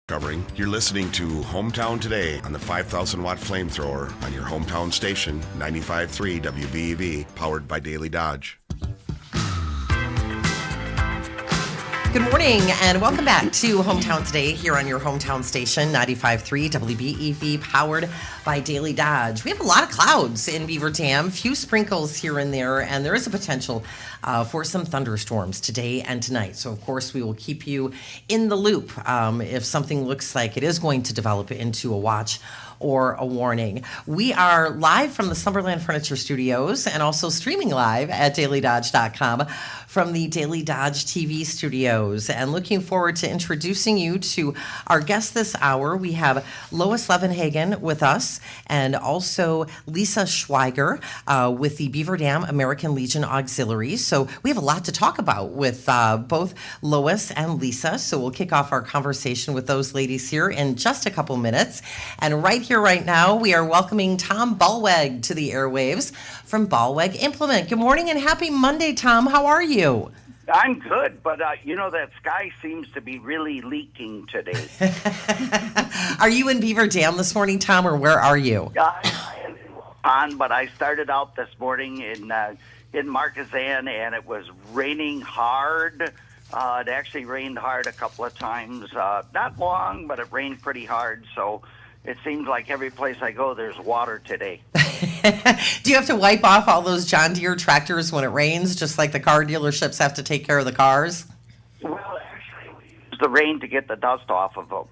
Covering, you're listening to Hometown Today on the 5,000 watt flamethrower on your hometown station, 95.3 WBEV, powered by Daily Dodge. Good morning and welcome back to Hometown Today here on your hometown station, 95.3 WBEV, powered by Daily Dodge. We have a lot of clouds in Beaver Dam, few sprinkles here and there, and there is a potential for some thunderstorms today and tonight. So, of course, we will keep you in the loop if something looks like it is going to develop into a watch or a warning. We are live from the Summerland Furniture Studios and also streaming live at dailydodge.com from the Daily Dodge TV studios, and looking forward to introducing you to our guest this hour. We have Lois Levenhagen with us and also Lisa Schweiger with the Beaver Dam American Legion Auxiliary. So we have a lot to talk about with both Lois and Lisa. So we'll kick off our conversation with those ladies here in just a couple minutes. And right here, right now, we are welcoming Tom Ballweg to the airwaves from Ballweg Implement. Good morning and happy Monday, Tom. How are you? I'm good, but that sky seems to be really leaking today. Are you in Beaver Dam this morning, Tom, or where are you? But I started out this morning in Marquezan, and it was raining hard. It actually rained hard a couple of times. Not long, but it rained pretty hard, so it seems like every place I go, there's water today. Do you have to wipe off all those John Deere tractors when it rains, just like the car dealerships have to take care of the cars? Well, actually, we use the rain to get the dust off of them.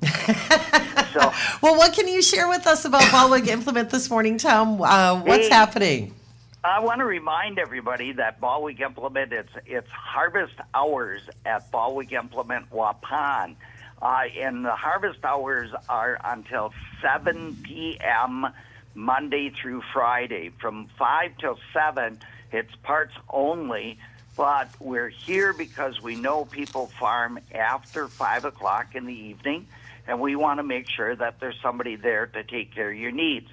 Well, what can you share with us about Ballweg Implement this morning, Tom? What's happening? I want to remind everybody that Ballweg Implement, it's harvest hours at Ballweg Implement Waupun. And the harvest hours are until 7 p.m. Monday through Friday. From 5 till 7, it's parts only, but we're here because we know people farm after 5 o'clock in the evening, and we want to make sure that there's somebody there to take care of your needs.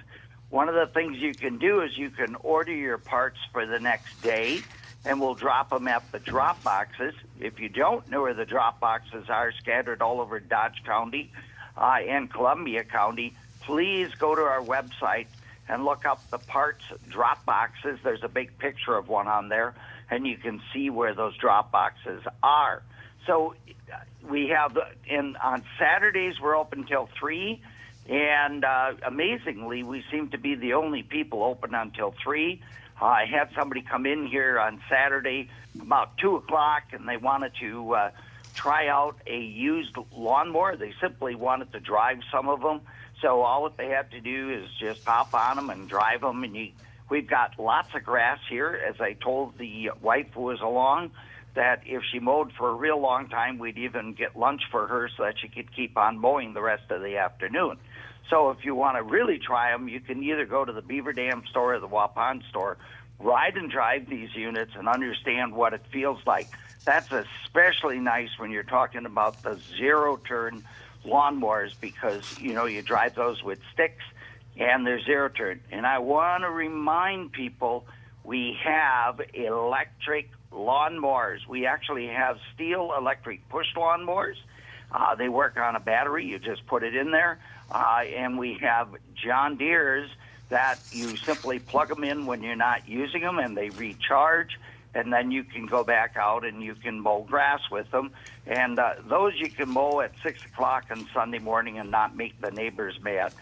One of the things you can do is you can order your parts for the next day, and we'll drop them at the drop boxes. If you don't know where the drop boxes are, scattered all over Dodge County and Columbia County, please go to our website and look up the parts drop boxes. There's a big picture of one on there, and you can see where those drop boxes are. So we have, on Saturdays, we're open till 3, and amazingly, we seem to be the only people open until 3. I had somebody come in here on Saturday about 2 o'clock, and they wanted to try out a used lawnmower. They simply wanted to drive some of them. So all that they have to do is just hop on them and drive them. And we've got lots of grass here. As I told the wife who was along, that if she mowed for a real long time, we'd even get lunch for her so that she could keep on mowing the rest of the afternoon. So if you want to really try them, you can either go to the Beaver Dam store or the Waupun store, ride and drive these units and understand what it feels like. That's especially nice when you're talking about the zero-turn lawnmowers because, you drive those with sticks and they're zero-turn. And I want to remind people we have electric lawnmowers. We actually have steel electric push lawnmowers. They work on a battery. You just put it in there. And we have John Deere's that you simply plug them in when you're not using them, and they recharge, and then you can go back out and you can mow grass with them. And those you can mow at 6 o'clock on Sunday morning and not make the neighbors mad.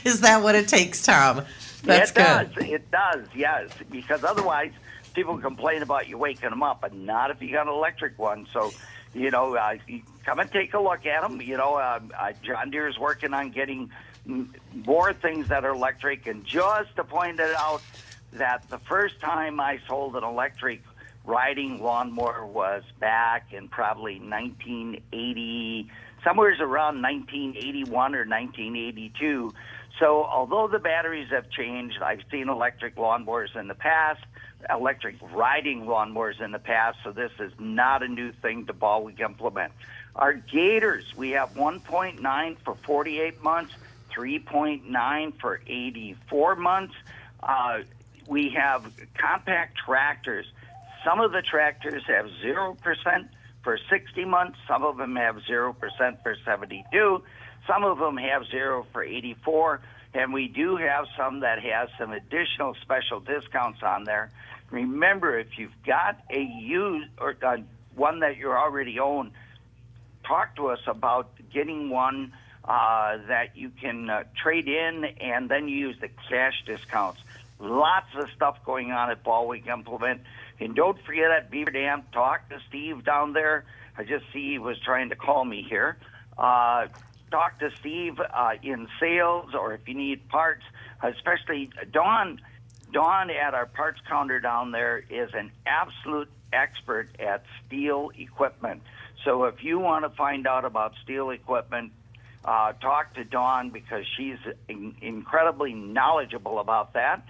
Is that what it takes, Tom? That's good. It does, yes, because otherwise people complain about you waking them up, and not if you got an electric one. So, you come and take a look at them. John Deere is working on getting more things that are electric. And just to point it out, that the first time I sold an electric riding lawnmower was back in probably 1980, somewhere around 1981 or 1982. So although the batteries have changed, I've seen electric lawnmowers in the past, electric riding lawnmowers in the past, so this is not a new thing to Ballweg Implement. Our gators, we have 1.9 for 48 months, 3.9 for 84 months. We have compact tractors. Some of the tractors have 0% for 60 months. Some of them have 0% for 72. Some of them have 0 for 84. And we do have some that has some additional special discounts on there. Remember, if you've got a used or one that you already own, talk to us about getting one that you can trade in, and then you use the cash discounts. Lots of stuff going on at Ballweg Implement. And don't forget at Beaver Dam, talk to Steve down there. I just see he was trying to call me here. Talk to Steve in sales, or if you need parts, especially Dawn. Dawn at our parts counter down there is an absolute expert at steel equipment. So if you want to find out about steel equipment, talk to Dawn, because she's incredibly knowledgeable about that.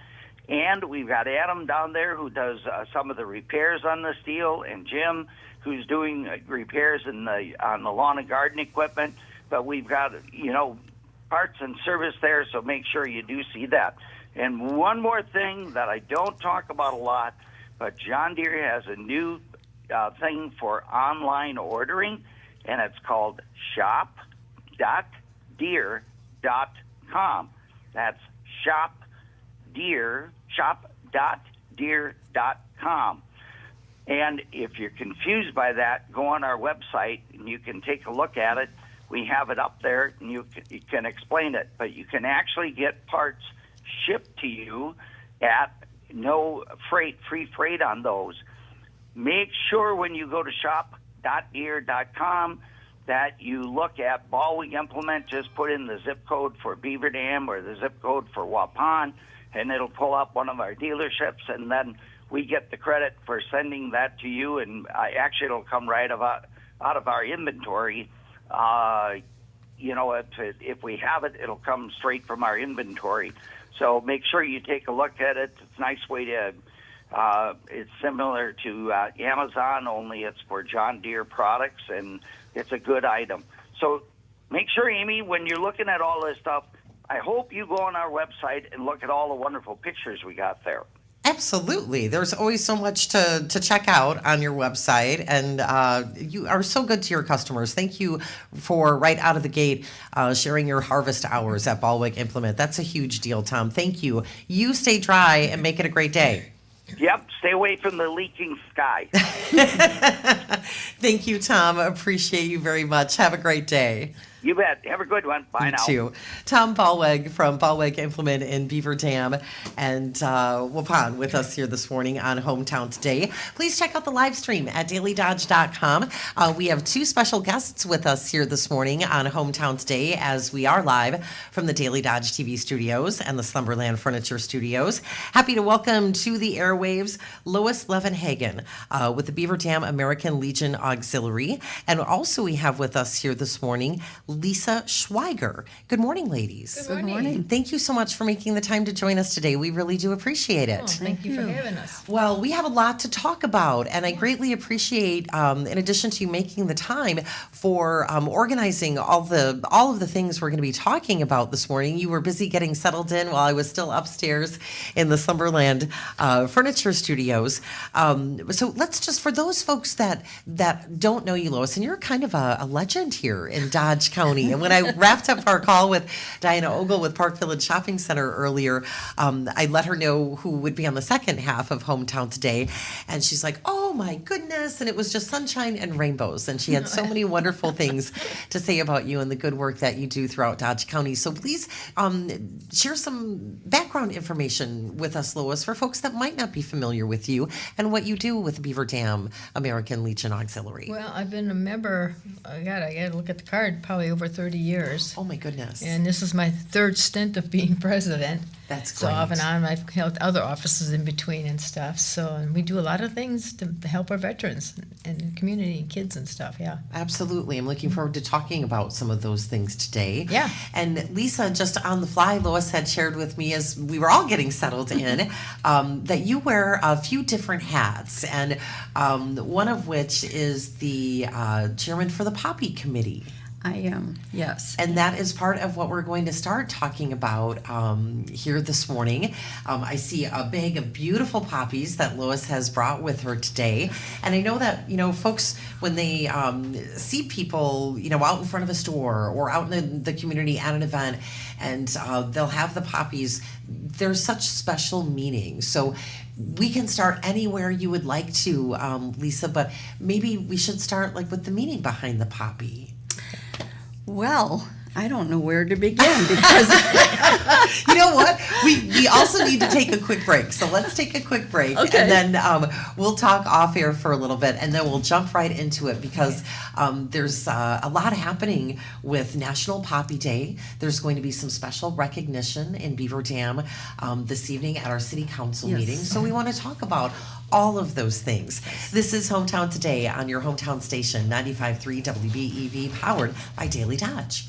And we've got Adam down there who does some of the repairs on the steel, and Jim who's doing repairs on the lawn and garden equipment. But we've got, parts and service there, so make sure you do see that. And one more thing that I don't talk about a lot, but John Deere has a new thing for online ordering, and it's called shop.deere.com. That's shop.deere.com. And if you're confused by that, go on our website and you can take a look at it. We have it up there, and you can explain it. But you can actually get parts shipped to you at no freight, free freight on those. Make sure when you go to shop.deere.com that you look at Ballweg Implement. Just put in the zip code for Beaver Dam or the zip code for Waupun, and it'll pull up one of our dealerships, and then we get the credit for sending that to you. And actually, it'll come right out of our inventory. If we have it, it'll come straight from our inventory. So make sure you take a look at it. It's a nice way to, it's similar to Amazon, only it's for John Deere products, and it's a good item. So make sure, Amy, when you're looking at all this stuff, I hope you go on our website and look at all the wonderful pictures we got there. Absolutely. There's always so much to check out on your website, and you are so good to your customers. Thank you for right out of the gate sharing your harvest hours at Ballweg Implement. That's a huge deal, Tom. Thank you. You stay dry and make it a great day. Yep, stay away from the leaking sky. Thank you, Tom. Appreciate you very much. Have a great day. You bet. Have a good one. Bye now. You too. Tom Ballweg from Ballweg Implement in Beaver Dam and Waupun with us here this morning on Hometown Today. Please check out the live stream at dailydodge.com. We have two special guests with us here this morning on Hometown Today, as we are live from the Daily Dodge TV studios and the Slumberland Furniture studios. Happy to welcome to the airwaves Lois Levenhagen with the Beaver Dam American Legion Auxiliary. And also we have with us here this morning Lisa Schweiger. Good morning, ladies. Good morning. Thank you so much for making the time to join us today. We really do appreciate it. Oh, thank you for having us. Well, we have a lot to talk about, and I greatly appreciate, in addition to you making the time for organizing all of the things we're going to be talking about this morning. You were busy getting settled in while I was still upstairs in the Slumberland Furniture Studios. So let's just, for those folks that don't know you, Lois, and you're kind of a legend here in Dodge County. And when I wrapped up our call with Diana Ogle with Park Village Shopping Center earlier, I let her know who would be on the second half of Hometown Today. And she's like, oh my goodness. And it was just sunshine and rainbows. And she had so many wonderful things to say about you and the good work that you do throughout Dodge County. So please share some background information with us, Lois, for folks that might not be familiar with you and what you do with Beaver Dam American Legion Auxiliary. Well, I've been a member, I got to look at the card, probably over 30 years. Oh my goodness. And this is my third stint of being president. That's So great. off and on, I've held other offices in between and stuff. So, and we do a lot of things to help our veterans and the community and kids and stuff, yeah. Absolutely. I'm looking forward to talking about some of those things today. Yeah. And Lisa, just on the fly, Lois had shared with me as we were all getting settled in that you wear a few different hats, and one of which is the chairman for the Poppy Committee. I am, yes. And that is part of what we're going to start talking about here this morning. I see a bag of beautiful poppies that Lois has brought with her today. And I know that, folks, when they see people, out in front of a store or out in the community at an event, and they'll have the poppies, there's such special meaning. So we can start anywhere you would like to, Lisa, but maybe we should start with the meaning behind the poppy. Well, I don't know where to begin because You know what? We also need to take a quick break. So let's take a quick break. Okay. And then we'll talk off air for a little bit, and then we'll jump right into it because there's a lot happening with National Poppy Day. There's going to be some special recognition in Beaver Dam this evening at our city council Yes. meeting. So we want to talk about all of those things. This is Hometown Today on your hometown station, 95.3 WBEV, powered by Daily Dodge.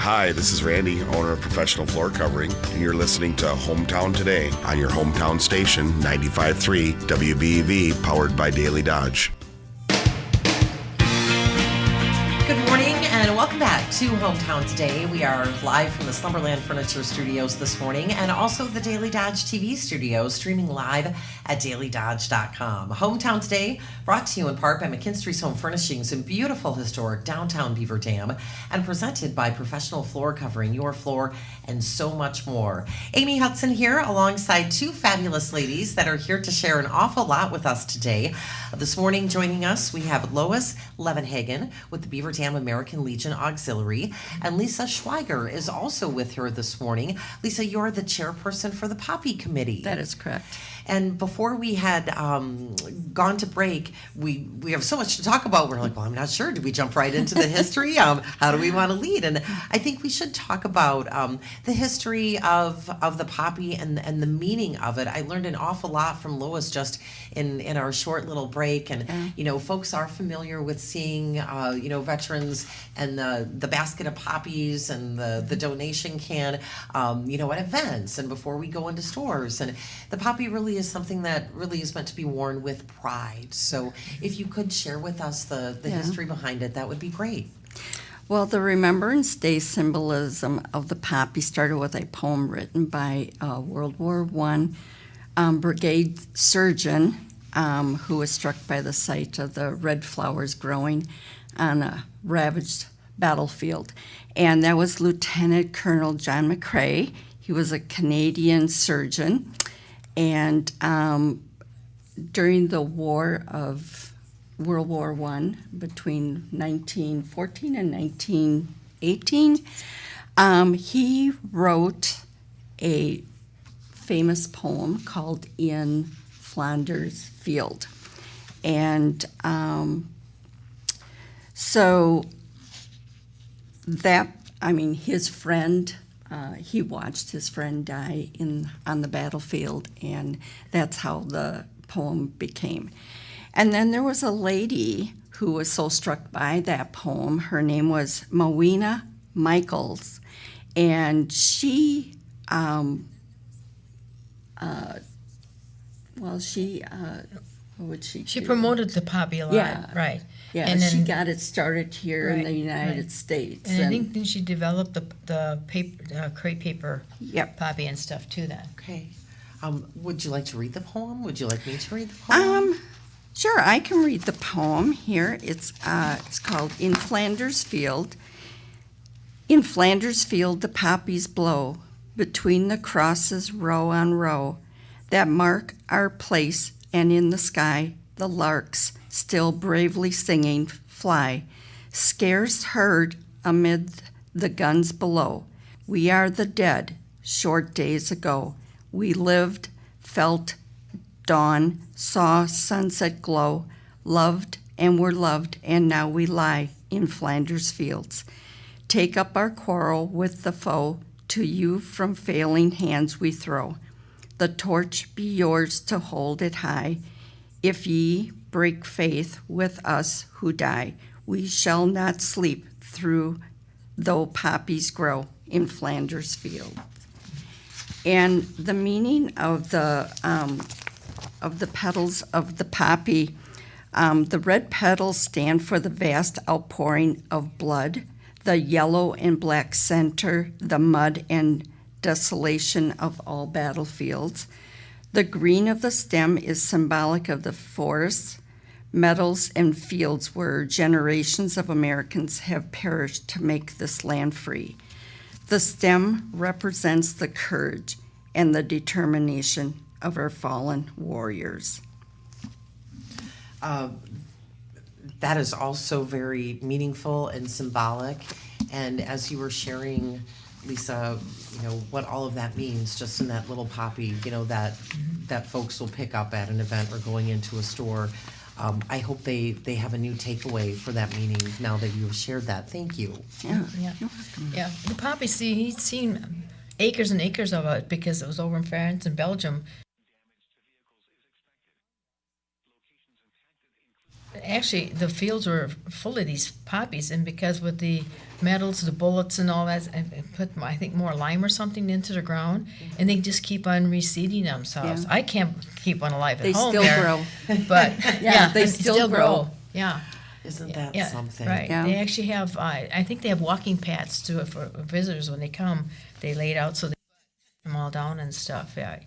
Hi, this is Randy, owner of Professional Floor Covering, and you're listening to Hometown Today on your hometown station, 95.3 WBEV, powered by Daily Dodge. Good morning and welcome back to Hometown Today. We are live from the Slumberland Furniture Studios this morning and also the Daily Dodge TV studios, streaming live at dailydodge.com. Hometown Today brought to you in part by McKinstry's Home Furnishings in beautiful historic downtown Beaver Dam and presented by Professional Floor Covering, your floor, and so much more. Amy Hudson here alongside two fabulous ladies that are here to share an awful lot with us today. This morning joining us, we have Lois Levenhagen with the Beaver Dam American Legion Auxiliary, and Lisa Schweiger is also with her this morning. Lisa, you're the chairperson for the Poppy Committee. That is correct. And before we had gone to break, we have so much to talk about. We're like, well, I'm not sure. Do we jump right into the history? How do we want to lead? And I think we should talk about the history of the poppy and the meaning of it. I learned an awful lot from Lois just in our short little break. And, folks are familiar with seeing, veterans and the basket of poppies and the donation can, at events and before we go into stores. And the poppy really is something that really is meant to be worn with pride. So if you could share with us the history behind it, that would be great. Well, the Remembrance Day symbolism of the poppy started with a poem written by World War I brigade surgeon who was struck by the sight of the red flowers growing on a ravaged battlefield. And that was Lieutenant Colonel John McCrae. He was a Canadian surgeon. And during the war of World War I, between 1914 and 1918, he wrote a famous poem called In Flanders Field. And so that, his friend, he watched his friend die on the battlefield, and that's how the poem became. And then there was a lady who was so struck by that poem. Her name was Mowena Michaels, and she, what would she She do? promoted the poppy a lot, Yeah. right? Yeah, and she then, got it started here in Right, the United right. States. And I think then she developed the paper, crepe paper Yep. poppy and stuff too. Then Okay. Would you like to read the poem? Would you like me to read the poem? Sure, I can read the poem here. It's called In Flanders Field. In Flanders Field the poppies blow, between the crosses row on row, that mark our place, and in the sky the larks, still bravely singing, fly, scarce heard amid the guns below. We are the dead, short days ago. We lived, felt dawn, saw sunset glow, loved and were loved, and now we lie in Flanders fields. Take up our quarrel with the foe, to you from failing hands we throw. The torch be yours to hold it high. If ye break faith with us who die, we shall not sleep through though poppies grow in Flanders field. And the meaning of the petals of the poppy, the red petals stand for the vast outpouring of blood, the yellow and black center, the mud and desolation of all battlefields. The green of the stem is symbolic of the forests, meadows, and fields where generations of Americans have perished to make this land free. The stem represents the courage and the determination of our fallen warriors. That is also very meaningful and symbolic. And as you were sharing, Lisa, what all of that means just in that little poppy, that folks will pick up at an event or going into a store. I hope they have a new takeaway for that meaning now that you've shared that. Thank you. Yeah. yeah, the poppy. See, he'd seen acres and acres of it because it was over in France and Belgium. Actually, the fields were full of these poppies, and because with the metals, the bullets and all that, and put, I think, more lime or something into the ground, and they just keep on reseeding themselves. Yeah. I can't keep one alive at They home still there, grow. but yeah, they still grow. Yeah. Isn't that Yeah, something? right. Yeah. They actually have, I think they have walking paths too for visitors when they come. They lay it out so they put them all down and stuff, yeah,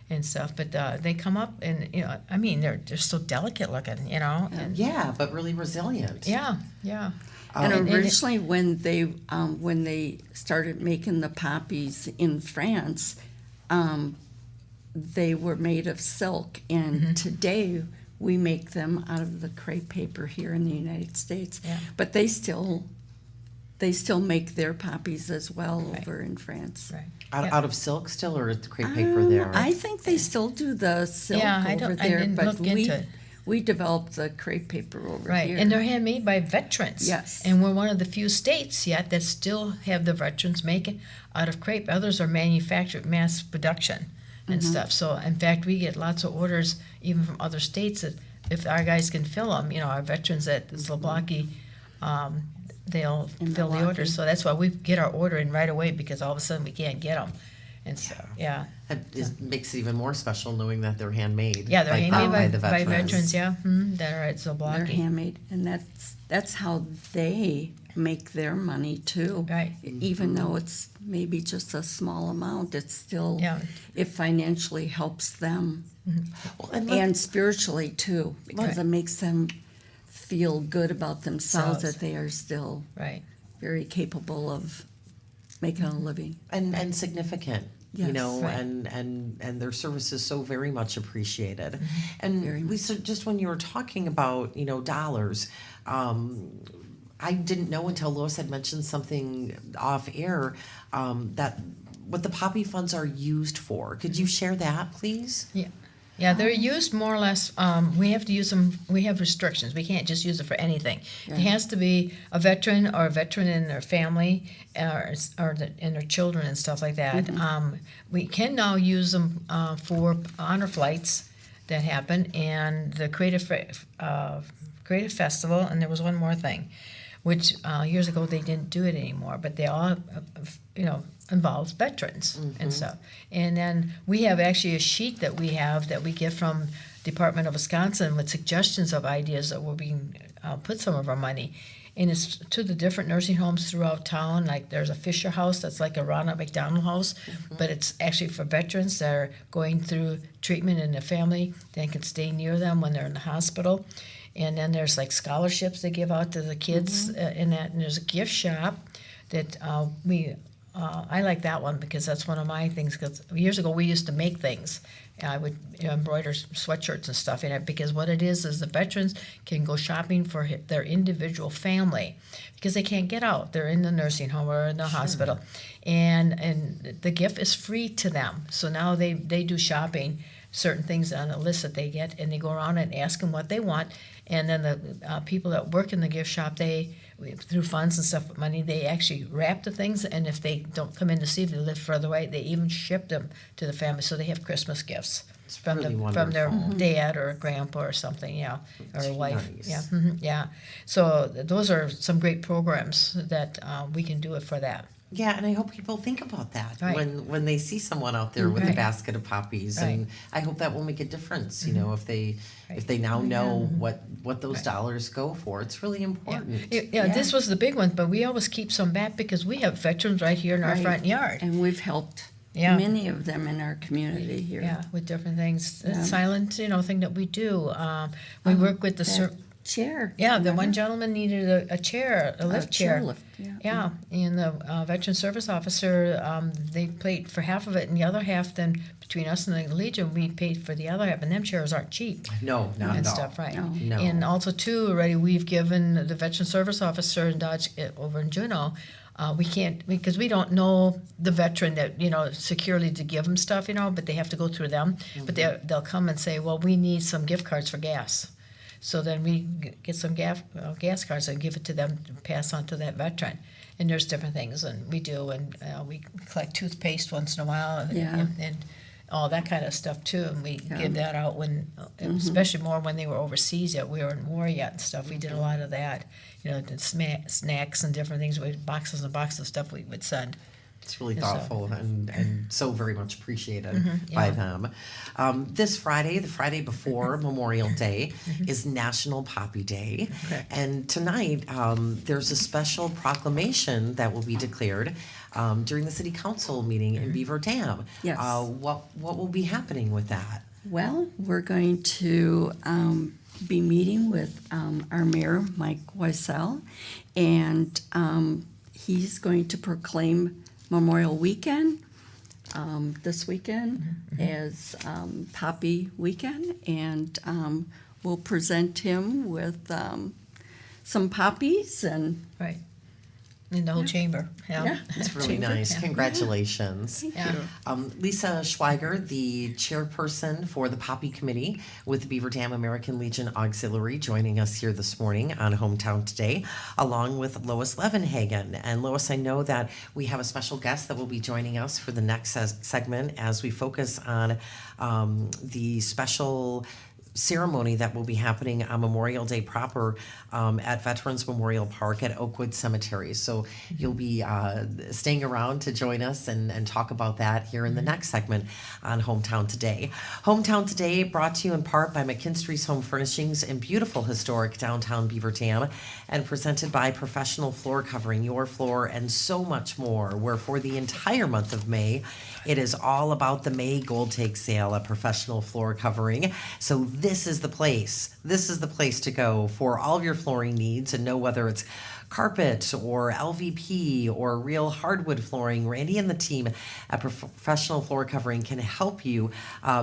and stuff. But they come up and, you know, I mean, they're so delicate looking, you know. And Yeah, but really resilient. yeah, yeah. And And- originally, when they started making the poppies in France, they were made of silk, and Mm-hmm. today we make them out of the crepe paper here in the United States. Yeah. But they still make their poppies as well over in France. Right. Out, Yeah. out of silk still, or is the crepe paper there? I think they still do the silk Yeah, I over don't- I there, didn't but look into it. we developed the crepe paper over Right, here. and they're handmade by veterans. Yes. And we're one of the few states yet that still have the veterans make it out of crepe. Others are manufactured, mass production and stuff. So in fact, we get lots of orders even from other states that if our guys can fill them, you know, our veterans at Slobaki, they'll In fill the Milwaukee. orders. So that's why we get our order in right away because all of a sudden we can't get them. And so, yeah. Makes it even more special knowing that they're handmade. Yeah, they're handmade the by veterans, yeah, that are at They're Slobaki. handmade, and that's how they make their money too. Right. Even though it's maybe just a small amount, it's still, Yeah. it financially helps them Well, and and spiritually too, because Right. it makes them feel good about themselves Selves. that they are still Right. very capable of making a living. and significant, you Yes. know, Right. and their service is so very much appreciated. Mm-hmm. Very And Lisa, just when you were talking about, you know, dollars, I didn't know until Lois had mentioned something off air, that what the poppy funds are used for. Could you share that, please? Yeah, yeah, they're used more or less, we have to use them, we have restrictions, we can't just use it for anything. It has to be a veteran or a veteran and their family, and their children and stuff like that. We can now use them, for honor flights that happen, and the Creative Festival, and there was one more thing, which, years ago, they didn't do it anymore, but they all, you know, involves veterans and stuff. And then we have actually a sheet that we get from Department of Wisconsin with suggestions of ideas that we're being, put some of our money. And it's to the different nursing homes throughout town, like there's a Fisher House that's like a Ronald McDonald House, but it's actually for veterans that are going through treatment in the family, they can stay near them when they're in the hospital. And then there's like scholarships they give out to the kids in that, and there's a gift shop that I like that one because that's one of my things. Because years ago we used to make things. I would embroider sweatshirts and stuff in it because what it is the veterans can go shopping for their individual family because they can't get out. They're in the nursing home or in the hospital, and the gift is free to them. So now they do shopping, certain things on a list that they get, and they go around and ask them what they want, and then the people that work in the gift shop, through funds and stuff, money, they actually wrap the things, and if they don't come in to see if they live further away, they even ship them to the family, so they have Christmas gifts from really from their wonderful. dad or grandpa or something, yeah, or a wife, nice. yeah, yeah. So those are some great programs that we can do it for that. Yeah, and I hope people think about that Right. when they see someone out there with a Right. basket of poppies, Right. and I hope that will make a difference. You know, if they now know what those Right. dollars go for, it's really important. Yeah, this was the big one, but we always keep some back because we have veterans right here in our Right. front yard. And we've helped Yeah. many of them in our community here. Yeah, with different things. Yeah. It's silent, thing that we do. We work with the That chair. yeah. The one remember? gentleman needed a chair, a lift chair. chairlift, yeah. Yeah, and the veteran service officer, they paid for half of it, and the other half, then between us and the Legion, we paid for the other half, and them chairs aren't cheap. No, not And at all. stuff, right? No. No. And also too, already we've given the veteran service officer in Dodge over in Juneau. We can't because we don't know the veteran that securely to give them stuff, but they have to go through them. But they'll come and say, well, we need some gift cards for gas. So then we get some gas cards and give it to them to pass on to that veteran. And there's different things, and we do, and we collect toothpaste once in a while, Yeah. and all that kind of stuff too. And we give that out when, especially more when they were overseas yet. We were in war yet and stuff. We did a lot of that, the snacks and different things. We boxes and boxes of stuff we would send. It's really Yes, thoughtful and so very much appreciated by yeah. them. This Friday, the Friday before Memorial Day, is National Poppy Day. Okay. And tonight, there's a special proclamation that will be declared during the City Council meeting in Beaver Dam. Yes. What will be happening with that? Well, we're going to be meeting with our mayor, Mike Weissel, and he's going to proclaim Memorial Weekend this weekend as Poppy Weekend, and we'll present him with some poppies and Right. In the whole chamber. Yeah. It's really Chamber, nice. yeah. Congratulations. Yeah. Lisa Schweiger, the chairperson for the Poppy Committee with Beaver Dam American Legion Auxiliary, joining us here this morning on Hometown Today, along with Lois Levenhagen. And Lois, I know that we have a special guest that will be joining us for the next segment as we focus on the special ceremony that will be happening on Memorial Day proper at Veterans Memorial Park at Oakwood Cemetery. So you'll be staying around to join us and talk about that here in the next segment on Hometown Today. Hometown Today brought to you in part by McKinstry's Home Furnishings in beautiful historic downtown Beaver Dam and presented by Professional Floor Covering, your floor, and so much more, where for the entire month of May, it is all about the May Gold Take Sale at Professional Floor Covering. So this is the place. This is the place to go for all of your flooring needs and know whether it's carpet or LVP or real hardwood flooring. Randy and the team at Professional Floor Covering can help you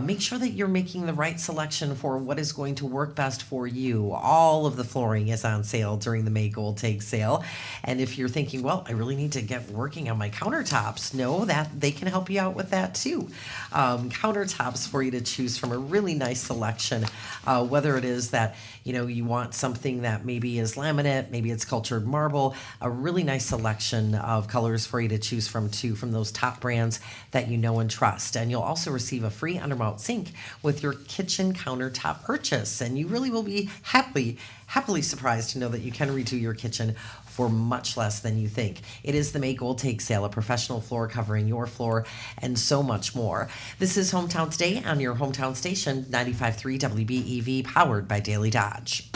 make sure that you're making the right selection for what is going to work best for you. All of the flooring is on sale during the May Gold Take Sale. And if you're thinking, well, I really need to get working on my countertops, know that they can help you out with that too. Countertops for you to choose from a really nice selection, whether it is that you want something that maybe is laminate, maybe it's cultured marble, a really nice selection of colors for you to choose from too, from those top brands that you know and trust. And you'll also receive a free undermount sink with your kitchen countertop purchase. And you really will be happily surprised to know that you can redo your kitchen for much less than you think. It is the May Gold Take Sale, a Professional Floor Covering, your floor, and so much more. This is Hometown Today on your hometown station, 95.3 WBEV, powered by Daily Dodge.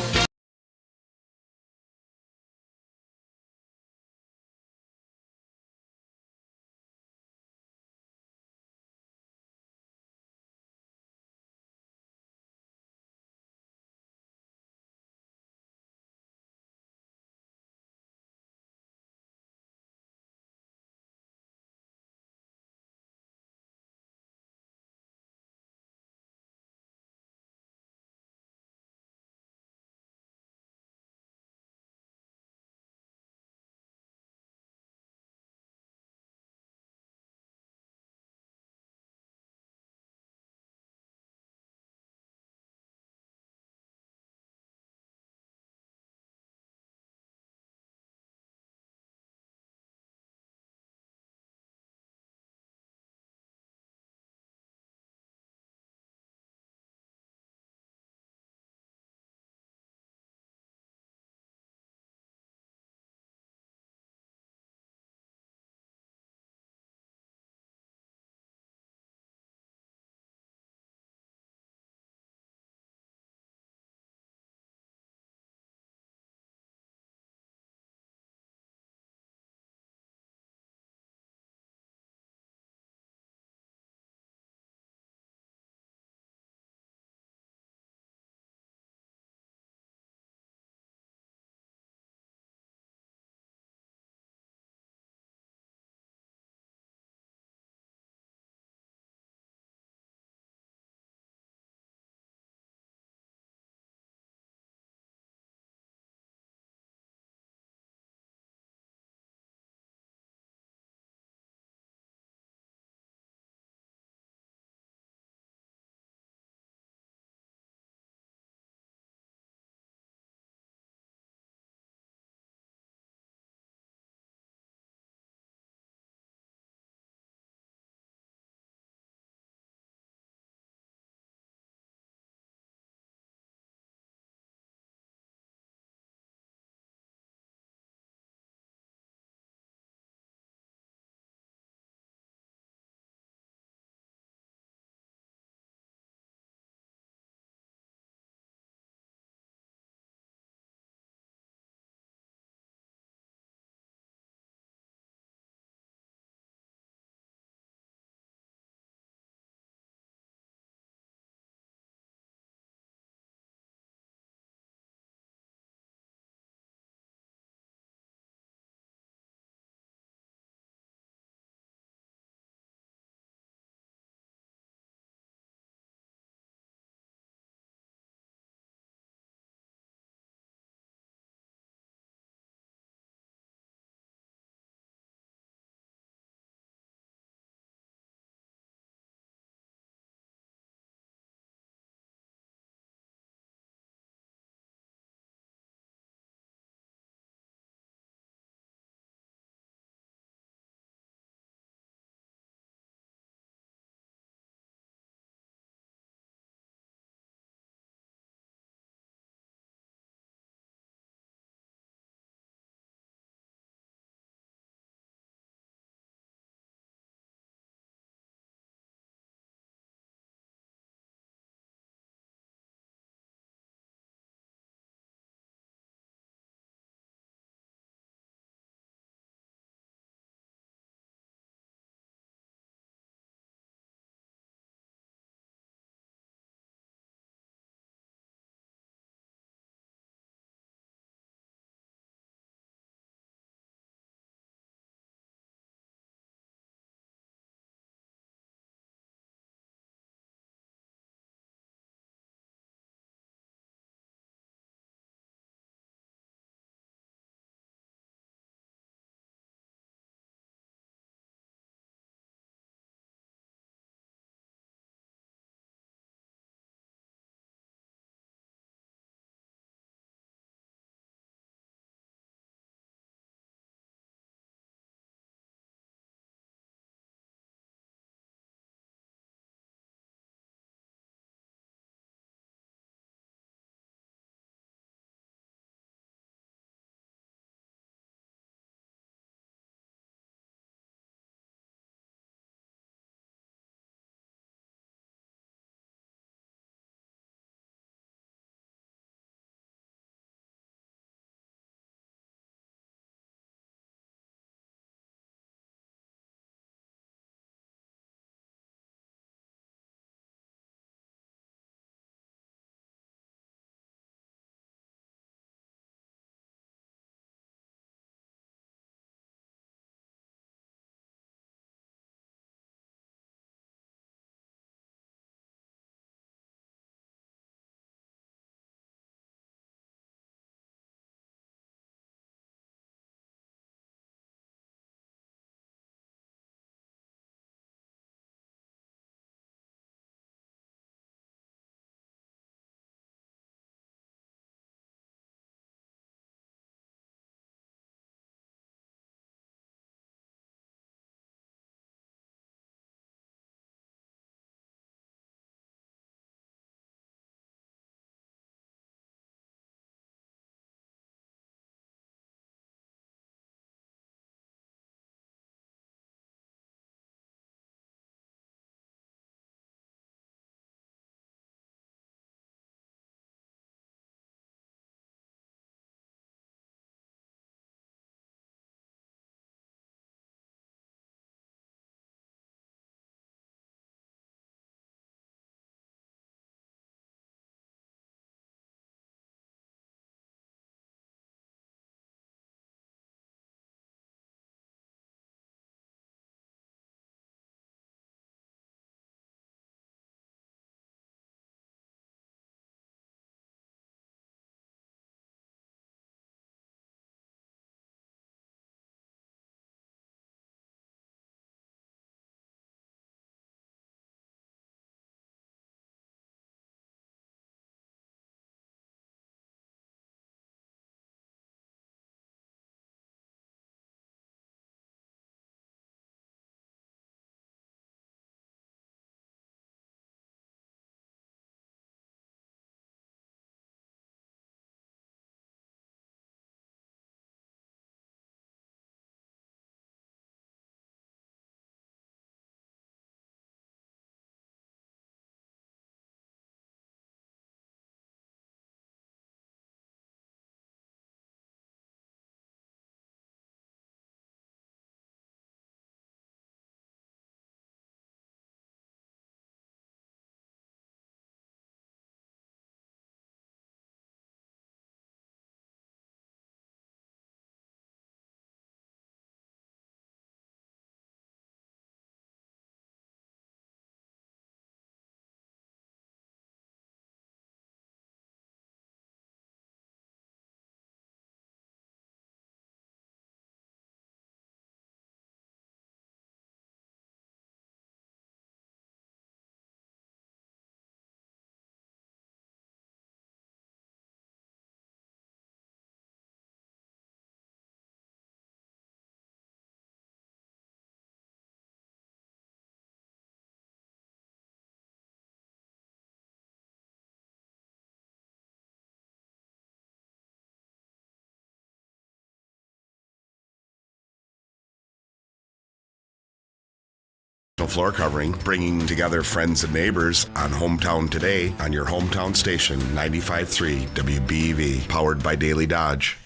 floor covering, bringing together friends and neighbors on Hometown Today on your hometown station, 95.3 WBEV, powered by Daily Dodge.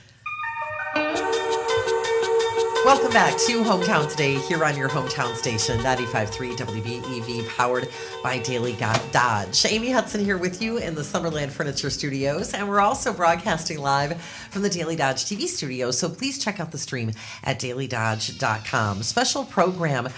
Welcome back to Hometown Today here on your hometown station, 95.3 WBEV, powered by Daily Dodge. Amy Hudson here with you in the Summerland Furniture Studios, and we're also broadcasting live from the Daily Dodge TV studios, so please check out the stream at dailydodge.com. Special program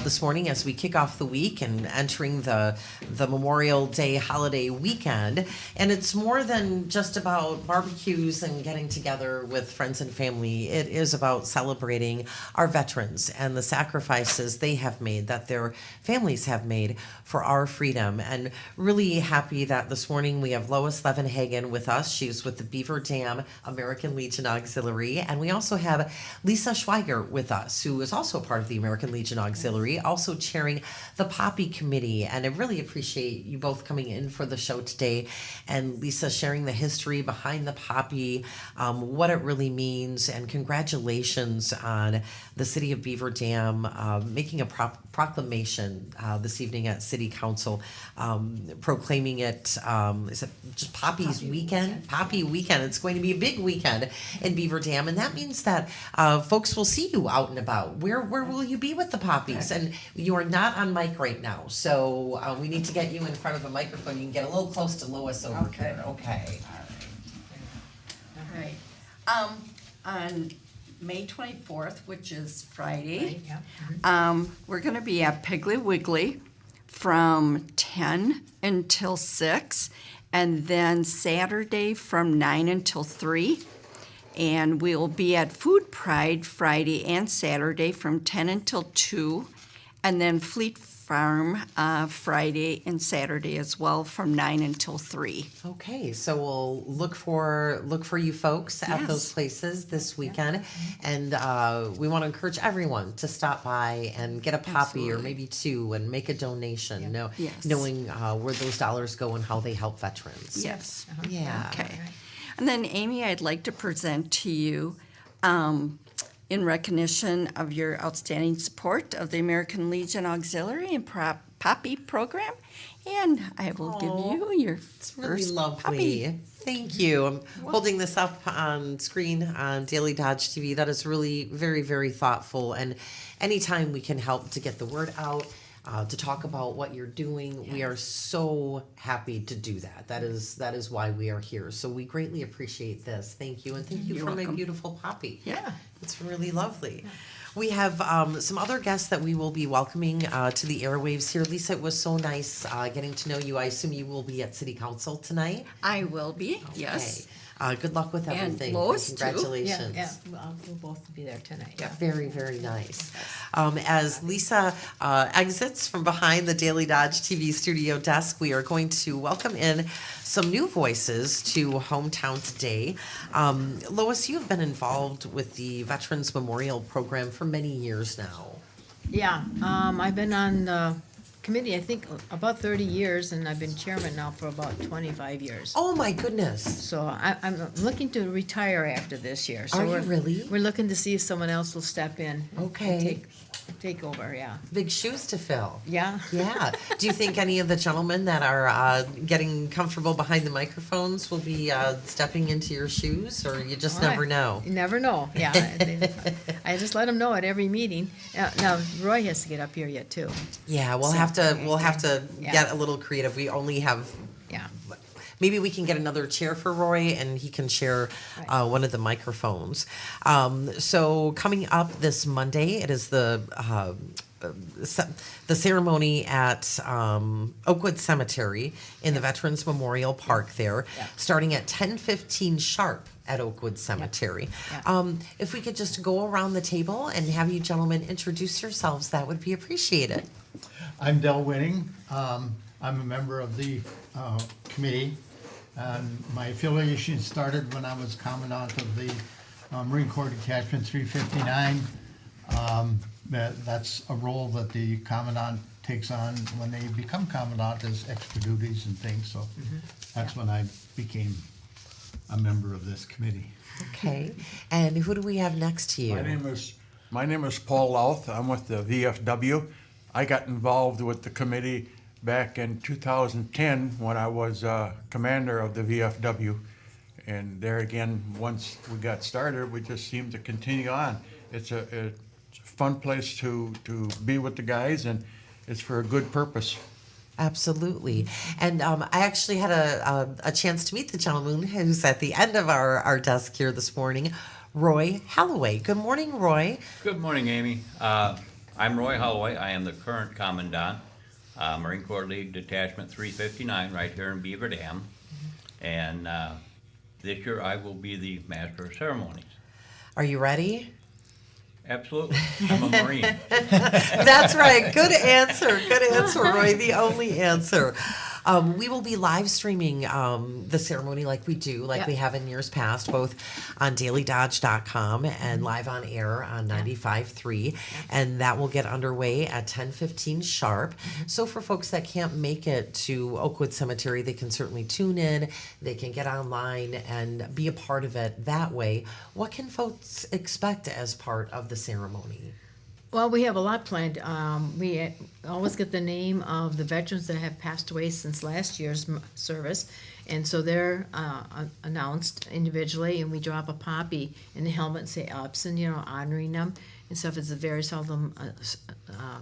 this morning as we kick off the week and entering the Memorial Day holiday weekend, and it's more than just about barbecues and getting together with friends and family. It is about celebrating our veterans and the sacrifices they have made, that their families have made for our freedom. And really happy that this morning we have Lois Levenhagen with us. She's with the Beaver Dam American Legion Auxiliary. And we also have Lisa Schweiger with us, who is also a part of the American Legion Auxiliary, also chairing the Poppy Committee. And I really appreciate you both coming in for the show today. And Lisa sharing the history behind the Poppy, what it really means, and congratulations on the city of Beaver Dam making a proclamation this evening at City Council, proclaiming it, is it just Poppy's Weekend? Poppy Weekend. It's going to be a big weekend in Beaver Dam, and that means that folks will see you out and about. Where will you be with the Poppies? And you are not on mic right now, so we need to get you in front of a microphone. You can get a little close to Lois over here. Okay. All right. On May 24th, which is Friday, we're going to be at Piggly Wiggly from 10 until 6, and then Saturday from 9 until 3. And we'll be at Food Pride Friday and Saturday from 10 until 2, and then Fleet Farm Friday and Saturday as well from 9 until 3. Okay, so we'll look for you folks at Yes. those places this weekend, and we want to encourage everyone to stop by and get a poppy or Absolutely. maybe two and make a donation, Yes. knowing where those dollars go and how they help veterans. Yes. Yeah. Okay. And then, Amy, I'd like to present to you, in recognition of your outstanding support of the American Legion Auxiliary and Poppy program, and I will give you your It's really first lovely. Poppy. Thank you. I'm holding this up on screen on Daily Dodge TV. That is really very, very thoughtful. And anytime we can help to get the word out, to talk about what you're doing, we are so happy to do that. That is why we are here. So we greatly appreciate this. Thank you. And thank you You're for my welcome. beautiful poppy. Yeah. It's really lovely. We have some other guests that we will be welcoming to the airwaves here. Lisa, it was so nice getting to know you. I assume you will be at City Council tonight? I will be, yes. Okay. Good luck with And everything. Lois, too. Congratulations. We'll both be there tonight. Yeah. Very, very nice. As Lisa exits from behind the Daily Dodge TV studio desk, we are going to welcome in some new voices to Hometown Today. Lois, you have been involved with the Veterans Memorial Program for many years now. Yeah, I've been on the committee, I think, about 30 years, and I've been chairman now for about 25 years. Oh my goodness. So I'm looking to retire after this year. So Are you we're, really? We're looking to see if someone else will step in. and Okay. Take over, yeah. Big shoes to fill. Yeah. Yeah. Do you think any of the gentlemen that are getting comfortable behind the microphones will be stepping into your shoes, or you just never know? You never know, yeah. I just let them know at every meeting. Now, Roy has to get up here yet, too. Yeah, we'll have to Yeah. get a little creative. We only have, Yeah. maybe we can get another chair for Roy and he can share one of the microphones. So coming up this Monday, it is the ceremony at Oakwood Cemetery in the Veterans Memorial Park there, Yeah. starting at 10:15 sharp at Oakwood Cemetery. Yeah. If we could just go around the table and have you gentlemen introduce yourselves, that would be appreciated. I'm Del Winning. I'm a member of the committee. My affiliation started when I was Commandant of the Marine Corps Detachment 359. That's a role that the Commandant takes on when they become Commandant, as extra duties and things. So that's when I became a member of this committee. Okay. And who do we have next to you? My name is Paul Louth. I'm with the VFW. I got involved with the committee back in 2010 when I was commander of the VFW. And there again, once we got started, we just seemed to continue on. It's a fun place to be with the guys, and it's for a good purpose. Absolutely. And I actually had a chance to meet the gentleman who's at the end of our desk here this morning, Roy Holloway. Good morning, Roy. Good morning, Amy. I'm Roy Holloway. I am the current Commandant, Marine Corps League Detachment 359 right here in Beaver Dam. And this year I will be the Master of Ceremonies. Are you ready? Absolutely. I'm a Marine. That's right. Good answer. Good answer, Roy. The only answer. We will be live streaming the ceremony like we do, like we have in years past, both on dailydodge.com and live on air on 95.3. And that will get underway at 10:15 sharp. So for folks that can't make it to Oakwood Cemetery, they can certainly tune in. They can get online and be a part of it that way. What can folks expect as part of the ceremony? Well, we have a lot planned. We always get the name of the veterans that have passed away since last year's service, and so they're announced individually, and we drop a poppy in the helmet and say Upson, honoring them and stuff. It's a very seldom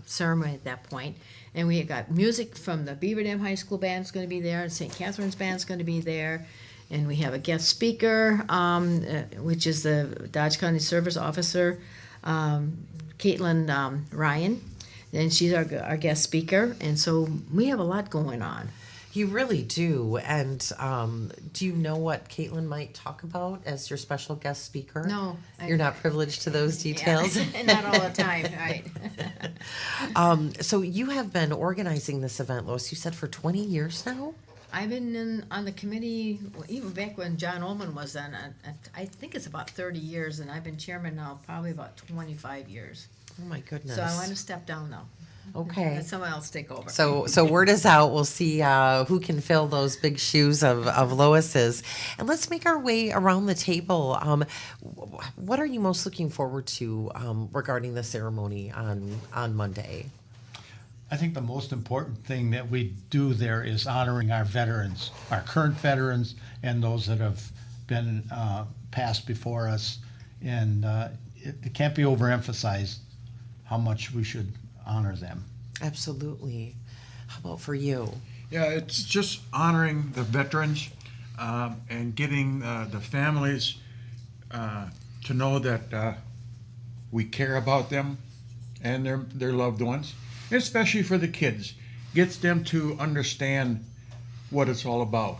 ceremony at that point. And we got music from the Beaver Dam High School band's going to be there, and St. Catherine's band's going to be there. And we have a guest speaker, which is the Dodge County Service Officer, Caitlin Ryan, and she's our guest speaker, and so we have a lot going on. You really do. And do you know what Caitlin might talk about as your special guest speaker? No. You're not privileged to those details? Yeah, not all the time, right. So you have been organizing this event, Lois, you said for 20 years now? I've been on the committee, even back when John Ullman was on, I think it's about 30 years, and I've been chairman now probably about 25 years. Oh, my goodness. So I want to step down now. Okay. Let someone else take over. So word is out. We'll see who can fill those big shoes of Lois's. And let's make our way around the table. What are you most looking forward to regarding the ceremony on Monday? I think the most important thing that we do there is honoring our veterans, our current veterans, and those that have been passed before us. And it can't be overemphasized how much we should honor them. Absolutely. How about for you? Yeah, it's just honoring the veterans and getting the families to know that we care about them and their loved ones, especially for the kids. Gets them to understand what it's all about.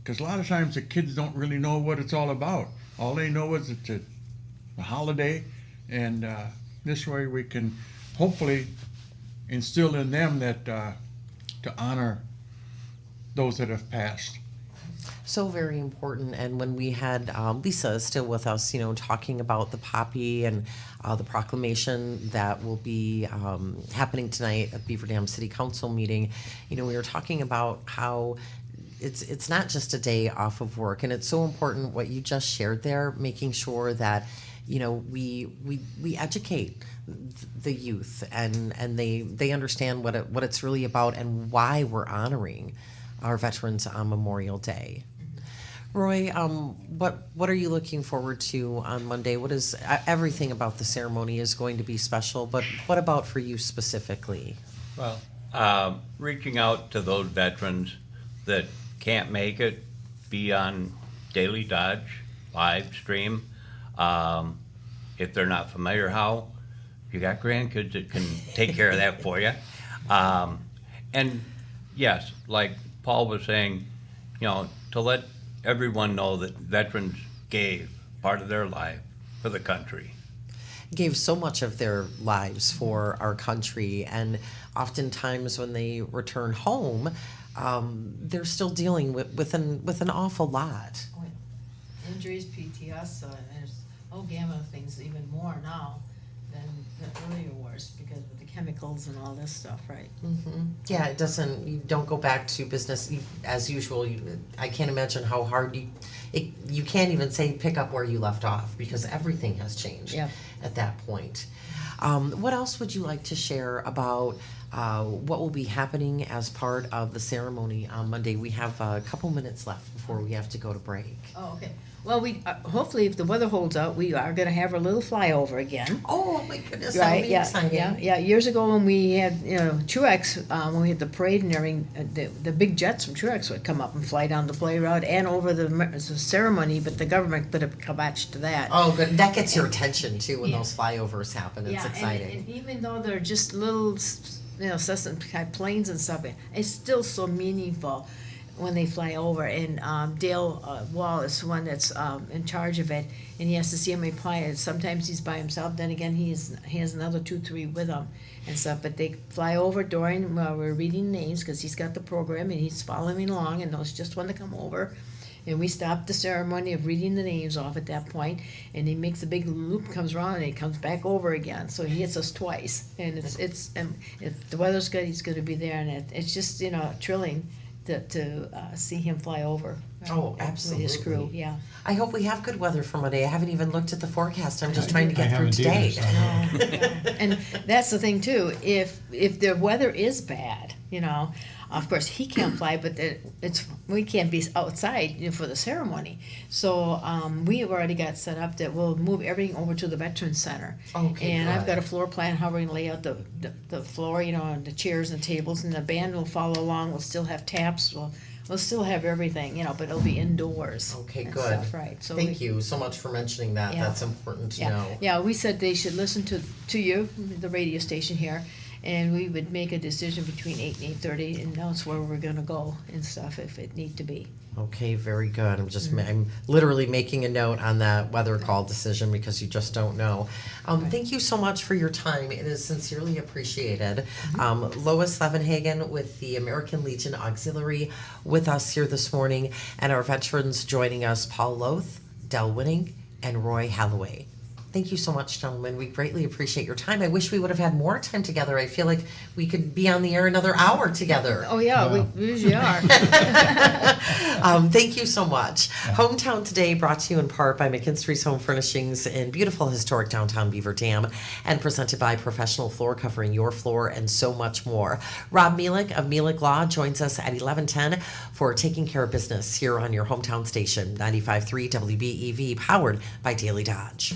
Because a lot of times the kids don't really know what it's all about. All they know is it's a holiday, and this way we can hopefully instill in them that to honor those that have passed. So very important. And when we had Lisa still with us, talking about the poppy and the proclamation that will be happening tonight at Beaver Dam City Council meeting, we were talking about how it's not just a day off of work, and it's so important what you just shared there, making sure that we educate the youth and they understand what it's really about and why we're honoring our veterans on Memorial Day. Roy, what are you looking forward to on Monday? What is everything about the ceremony is going to be special, but what about for you specifically? Well, reaching out to those veterans that can't make it, be on Daily Dodge, live stream. If they're not familiar how, you got grandkids that can take care of that for you. And yes, like Paul was saying, to let everyone know that veterans gave part of their life for the country. Gave so much of their lives for our country, and oftentimes when they return home, they're still dealing with an awful lot. Injuries, PTS, and there's a whole gamut of things, even more now than the earlier wars because of the chemicals and all this stuff, right? Yeah, you don't go back to business as usual. I can't imagine how hard you can't even say pick up where you left off because everything has changed Yeah. at that point. What else would you like to share about what will be happening as part of the ceremony on Monday? We have a couple minutes left before we have to go to break. Oh, okay. Well, we hopefully, if the weather holds out, we are going to have our little flyover again. Oh my goodness, that'll Right? be Yeah, exciting. yeah. Years ago, when we had Truex, when we had the parade and everything, the big jets from Truex would come up and fly down the play route and over the ceremony, but the government put a kibosh to that. Oh, good. That gets your attention too when Yeah. those flyovers happen. It's Yeah, exciting. And even though they're just little, Cessna type planes and stuff, it's still so meaningful when they fly over. And Dale Wall is the one that's in charge of it, and he has to see them fly. And sometimes he's by himself. Then again, he has another 2-3 with him and stuff. But they fly over during while we're reading names because he's got the program and he's following along and knows just when to come over. And we stop the ceremony of reading the names off at that point, and he makes a big loop, comes around, and he comes back over again. So he hits us twice, and it's if the weather's good, he's going to be there, and it's just thrilling to see him fly over. Oh, With his crew, absolutely. yeah. I hope we have good weather for Monday. I haven't even looked at the forecast. I'm just trying to I get through haven't today. either, so- And that's the thing too. If the weather is bad, of course he can't fly, but we can't be outside for the ceremony. So we have already got set up that we'll move everything over to the Veterans Center. Okay, And I've good. got a floor plan how we're gonna lay out the floor, and the chairs and tables, and the band will follow along. We'll still have taps. We'll still have everything, but it'll be indoors. Okay, and good. stuff, right? So Thank you so much for mentioning that. Yeah. That's important to Yeah, know. yeah, we said they should listen to you, the radio station here, and we would make a decision between 8 and 8:30, and that's where we're gonna go and stuff if it need to be. Okay, very good. I'm just, Mm-hmm. I'm literally making a note on that weather call decision because you just don't know. Thank you so much for your time. It is sincerely appreciated. Mm-hmm. Lois Levenhagen with the American Legion Auxiliary with us here this morning, and our veterans joining us, Paul Loth, Del Winning, and Roy Halloway. Thank you so much, gentlemen. We greatly appreciate your time. I wish we would have had more time together. I feel like we could be on the air another hour together. Oh, yeah, Wow. we usually are. Thank you so much. Hometown Today brought to you in part by McKinstry's Home Furnishings in beautiful historic downtown Beaver Dam and presented by Professional Floor Covering Your Floor and so much more. Rob Mielek of Mielek Law joins us at 11:10 for Taking Care of Business here on your hometown station, 95.3 WBEV, powered by Daily Dodge.